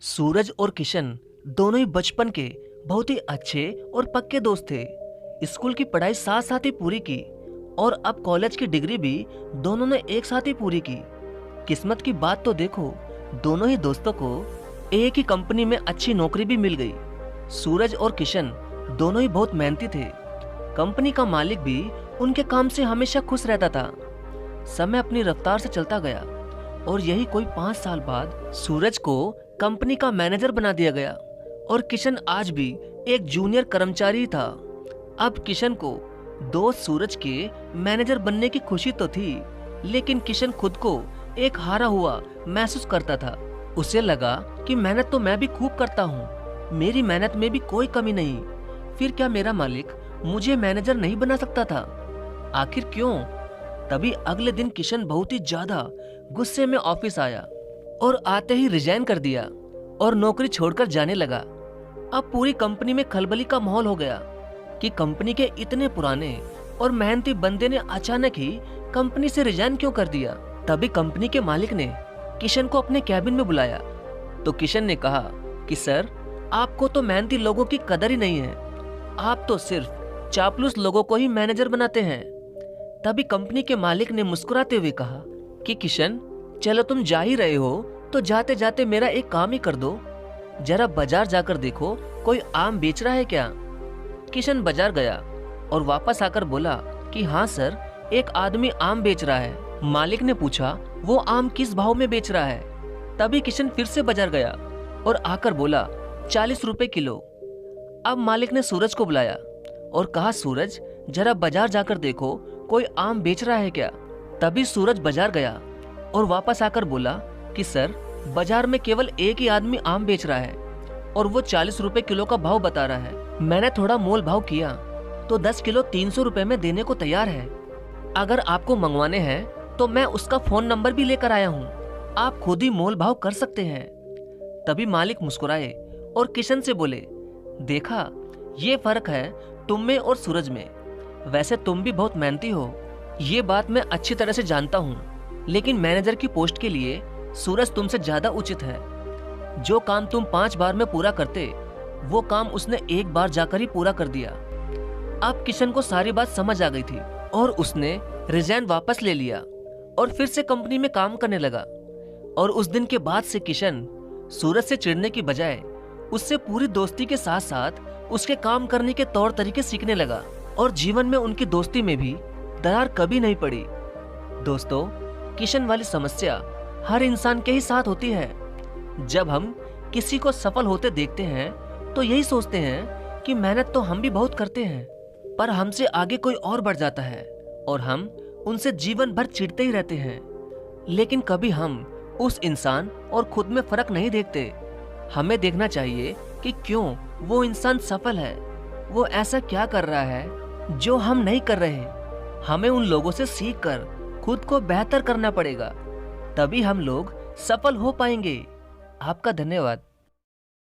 सूरज और किशन दोनों ही बचपन के बहुत ही अच्छे और पक्के दोस्त थे। स्कूल की पढ़ाई साथ साथ ही पूरी की और अब कॉलेज की डिग्री भी दोनों ने एक साथ ही पूरी की। किस्मत की बात तो देखो, दोनों ही दोस्तों को एक ही कंपनी में अच्छी नौकरी भी मिल गई। सूरज और किशन दोनों ही बहुत मेहनती थे। कंपनी का मालिक भी उनके काम से हमेशा खुश रहता था। समय अपनी रफ्तार से चलता गया और यही कोई 5 साल बाद सूरज को कंपनी का मैनेजर बना दिया गया और किशन आज भी एक जूनियर कर्मचारी था। अब किशन को दोस्त सूरज के मैनेजर बनने की खुशी तो थी, लेकिन किशन खुद को एक हारा हुआ महसूस करता था। उसे लगा कि मेहनत तो मैं भी खूब करता हूँ, मेरी मेहनत में भी कोई कमी नहीं, फिर क्या मेरा मालिक मुझे मैनेजर नहीं बना सकता था? आखिर क्यों? तभी अगले दिन किशन बहुत ही ज्यादा गुस्से में ऑफिस आया और आते ही रिजाइन कर दिया और नौकरी छोड़कर जाने लगा। अब पूरी कंपनी में खलबली का माहौल हो गया कि कंपनी के इतने पुराने और मेहनती बंदे ने अचानक ही कंपनी से रिजाइन क्यों कर दिया। तभी कंपनी के मालिक ने किशन को अपने कैबिन में बुलाया तो किशन ने कहा कि सर, आपको तो मेहनती लोगों की कदर ही नहीं है, आप तो सिर्फ चापलूस लोगों को ही मैनेजर बनाते हैं। तभी कंपनी के मालिक ने मुस्कुराते हुए कहा कि किशन, चलो तुम जा ही रहे हो तो जाते जाते मेरा एक काम ही कर दो, जरा बाजार जाकर देखो कोई आम बेच रहा है क्या। किशन बाजार गया और वापस आकर बोला कि हाँ सर, एक आदमी आम बेच रहा है। मालिक ने पूछा वो आम किस भाव में बेच रहा है। तभी किशन फिर से बाजार गया और आकर बोला 40 रुपए किलो। अब मालिक ने सूरज को बुलाया और कहा सूरज, जरा बाजार जाकर देखो कोई आम बेच रहा है क्या। तभी सूरज बाजार गया और वापस आकर बोला कि सर, बाजार में केवल एक ही आदमी आम बेच रहा है और वो 40 रुपए किलो का भाव बता रहा है। मैंने थोड़ा मोल भाव किया तो 10 किलो 300 रुपए में देने को तैयार है। अगर आपको मंगवाने हैं तो मैं उसका फोन नंबर भी लेकर आया हूँ, आप खुद ही मोल भाव कर सकते हैं। तभी मालिक मुस्कुराए और किशन से बोले, देखा, ये फर्क है तुम में और सूरज में। वैसे तुम भी बहुत मेहनती हो, ये बात मैं अच्छी तरह से जानता हूँ, लेकिन मैनेजर की पोस्ट के लिए सूरज तुमसे ज्यादा उचित है। जो काम तुम 5 बार में पूरा करते, वो काम उसने एक बार जाकर ही पूरा कर दिया। अब किशन को सारी बात समझ आ गई थी और उसने रिजाइन वापस ले लिया और फिर से कंपनी में काम करने लगा। और उस दिन के बाद से किशन सूरज से चिढ़ने की बजाय उससे पूरी दोस्ती के साथ साथ उसके काम करने के तौर तरीके सीखने लगा और जीवन में उनकी दोस्ती में भी दरार कभी नहीं पड़ी। दोस्तों, किशन वाली समस्या हर इंसान के ही साथ होती है। जब हम किसी को सफल होते देखते हैं तो यही सोचते हैं कि मेहनत तो हम भी बहुत करते हैं, पर हमसे आगे कोई और बढ़ जाता है और हम उनसे जीवन भर चिढ़ते ही रहते हैं। लेकिन कभी हम उस इंसान और खुद में फर्क नहीं देखते। हमें देखना चाहिए कि क्यों वो इंसान सफल है, वो ऐसा क्या कर रहा है जो हम नहीं कर रहे। हमें उन लोगों से सीखकर खुद को बेहतर करना पड़ेगा, तभी हम लोग सफल हो पाएंगे। आपका धन्यवाद।